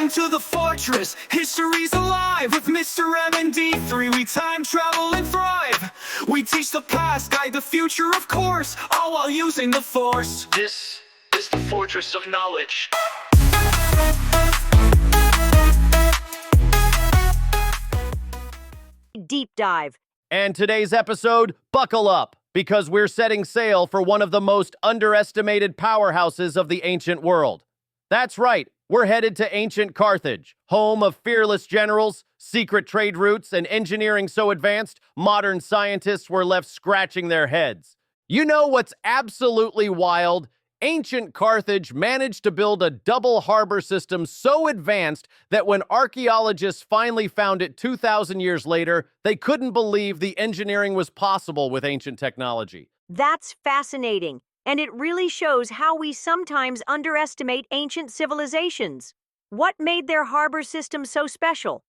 Welcome to the fortress, history's alive. With Mr. M&D3 we time travel and thrive. We teach the past, guide the future of course, all while using the force. This is the fortress of knowledge. Deep dive. And today's episode, buckle up, because we're setting sail for one of the most underestimated powerhouses of the ancient world. That's right, we're headed to ancient Carthage, home of fearless generals, secret trade routes, and engineering so advanced, modern scientists were left scratching their heads. You know what's absolutely wild? Ancient Carthage managed to build a double harbor system so advanced that when archaeologists finally found it 2,000 years later, they couldn't believe the engineering was possible with ancient technology. That's fascinating, and it really shows how we sometimes underestimate ancient civilizations. What made their harbor system so special?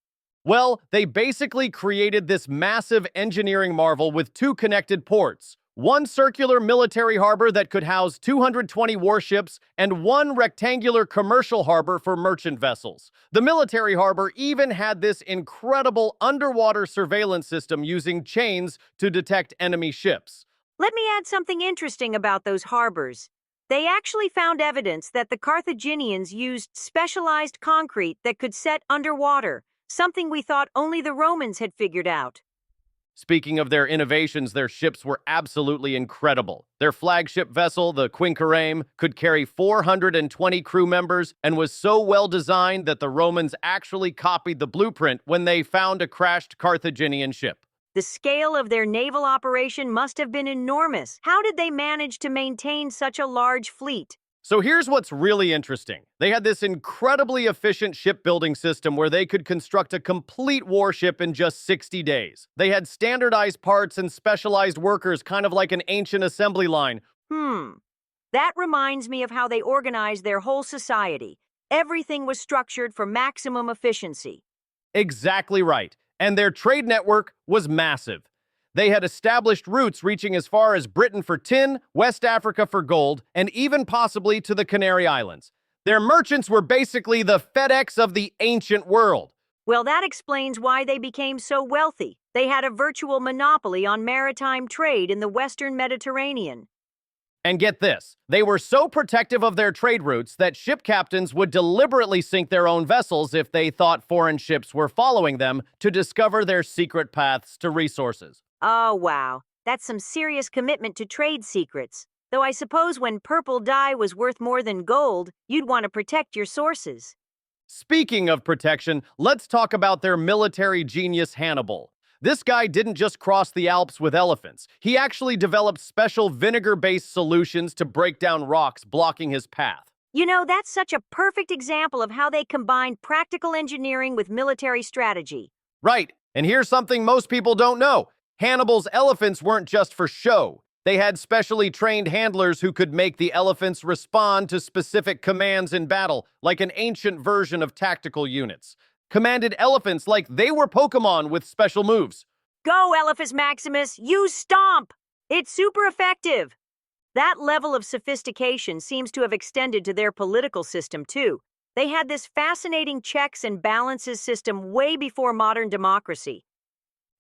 Well, they basically created this massive engineering marvel with two connected ports. One circular military harbor that could house 220 warships, and one rectangular commercial harbor for merchant vessels. The military harbor even had this incredible underwater surveillance system using chains to detect enemy ships. Let me add something interesting about those harbors. They actually found evidence that the Carthaginians used specialized concrete that could set underwater, something we thought only the Romans had figured out. Speaking of their innovations, their ships were absolutely incredible. Their flagship vessel, the Quinquereme, could carry 420 crew members and was so well designed that the Romans actually copied the blueprint when they found a crashed Carthaginian ship. The scale of their naval operation must have been enormous. How did they manage to maintain such a large fleet? So here's what's really interesting. They had this incredibly efficient shipbuilding system where they could construct a complete warship in just 60 days. They had standardized parts and specialized workers, kind of like an ancient assembly line. That reminds me of how they organized their whole society. Everything was structured for maximum efficiency. Exactly right. And their trade network was massive. They had established routes reaching as far as Britain for tin, West Africa for gold, and even possibly to the Canary Islands. Their merchants were basically the FedEx of the ancient world. Well, that explains why they became so wealthy. They had a virtual monopoly on maritime trade in the Western Mediterranean. And get this, they were so protective of their trade routes that ship captains would deliberately sink their own vessels if they thought foreign ships were following them to discover their secret paths to resources. Oh, wow. That's some serious commitment to trade secrets. Though I suppose when purple dye was worth more than gold, you'd want to protect your sources. Speaking of protection, let's talk about their military genius Hannibal. This guy didn't just cross the Alps with elephants. He actually developed special vinegar-based solutions to break down rocks blocking his path. You know, that's such a perfect example of how they combined practical engineering with military strategy. Right, and here's something most people don't know. Hannibal's elephants weren't just for show. They had specially trained handlers who could make the elephants respond to specific commands in battle, like an ancient version of tactical units. Commanded elephants like they were Pokemon with special moves. Go, Elephas Maximus, use Stomp! It's super effective! That level of sophistication seems to have extended to their political system, too. They had this fascinating checks and balances system way before modern democracy.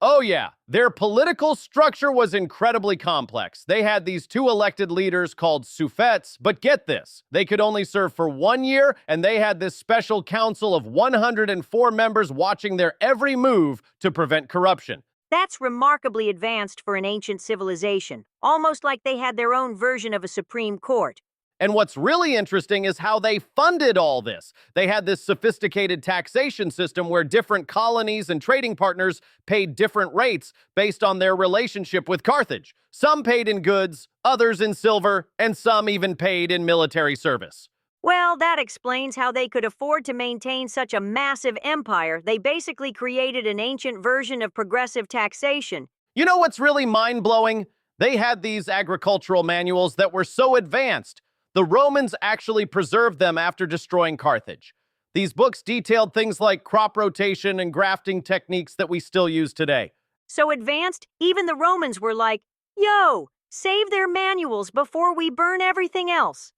Oh yeah, their political structure was incredibly complex. They had these two elected leaders called suffets, but get this, they could only serve for 1 year, and they had this special council of 104 members watching their every move to prevent corruption. That's remarkably advanced for an ancient civilization, almost like they had their own version of a Supreme Court. And what's really interesting is how they funded all this. They had this sophisticated taxation system where different colonies and trading partners paid different rates based on their relationship with Carthage. Some paid in goods, others in silver, and some even paid in military service. Well, that explains how they could afford to maintain such a massive empire. They basically created an ancient version of progressive taxation. You know what's really mind-blowing? They had these agricultural manuals that were so advanced. The Romans actually preserved them after destroying Carthage. These books detailed things like crop rotation and grafting techniques that we still use today. So advanced, even the Romans were like, yo, save their manuals before we burn everything else.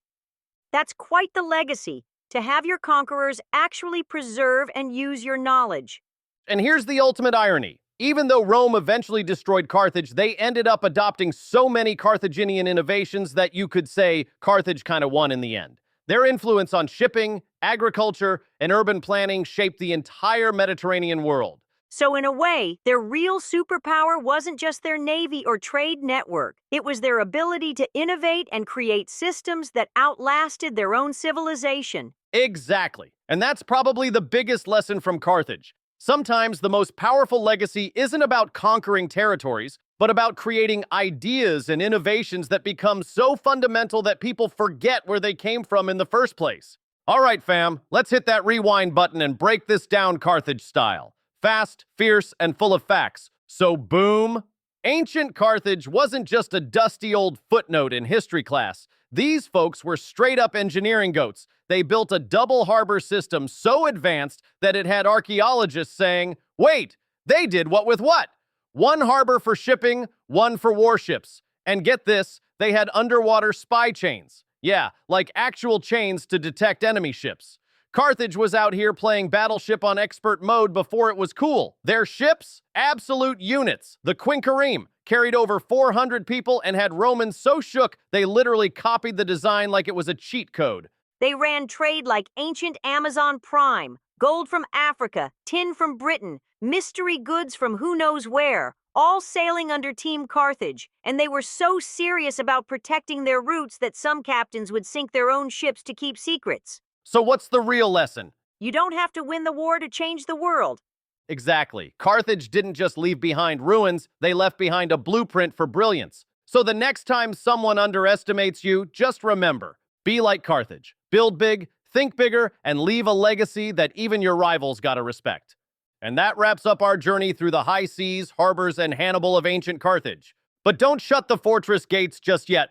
That's quite the legacy. to have your conquerors actually preserve and use your knowledge. And here's the ultimate irony. Even though Rome eventually destroyed Carthage, they ended up adopting so many Carthaginian innovations that you could say Carthage kind of won in the end. Their influence on shipping, agriculture, and urban planning shaped the entire Mediterranean world. So in a way, their real superpower wasn't just their navy or trade network. It was their ability to innovate and create systems that outlasted their own civilization. Exactly. And that's probably the biggest lesson from Carthage. Sometimes the most powerful legacy isn't about conquering territories, but about creating ideas and innovations that become so fundamental that people forget where they came from in the first place. All right, fam, let's hit that rewind button and break this down Carthage style. Fast, fierce, and full of facts. So boom! Ancient Carthage wasn't just a dusty old footnote in history class. These folks were straight-up engineering goats. They built a double harbor system so advanced that it had archaeologists saying, wait, they did what with what? One harbor for shipping, one for warships. And get this, they had underwater spy chains. Yeah, like actual chains to detect enemy ships. Carthage was out here playing battleship on expert mode before it was cool. Their ships? Absolute units. The Quinquereme carried over 400 people and had Romans so shook they literally copied the design like it was a cheat code. They ran trade like ancient Amazon Prime, gold from Africa, tin from Britain, mystery goods from who knows where, all sailing under Team Carthage. And they were so serious about protecting their routes that some captains would sink their own ships to keep secrets. So what's the real lesson? You don't have to win the war to change the world. Exactly. Carthage didn't just leave behind ruins, they left behind a blueprint for brilliance. So the next time someone underestimates you, just remember, be like Carthage. Build big, think bigger, and leave a legacy that even your rivals gotta respect. And that wraps up our journey through the high seas, harbors, and Hannibal of ancient Carthage. But don't shut the fortress gates just yet.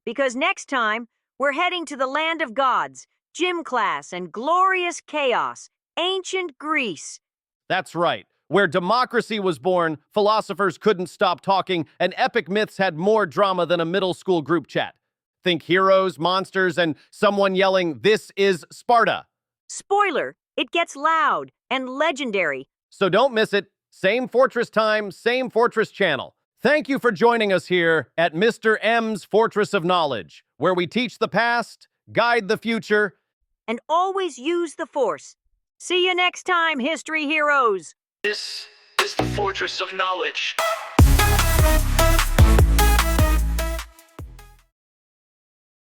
Because next time, we're heading to the land of gods, gym class, and glorious chaos, ancient Greece. That's right. Where democracy was born, philosophers couldn't stop talking, and epic myths had more drama than a middle school group chat. Think heroes, monsters, and someone yelling, "This is Sparta." Spoiler, it gets loud and legendary. So don't miss it. Same Fortress time, same Fortress channel. Thank you for joining us here at Mr. M's Fortress of Knowledge, where we teach the past, guide the future, And always use the Force. See you next time, history heroes. This is the Fortress of Knowledge.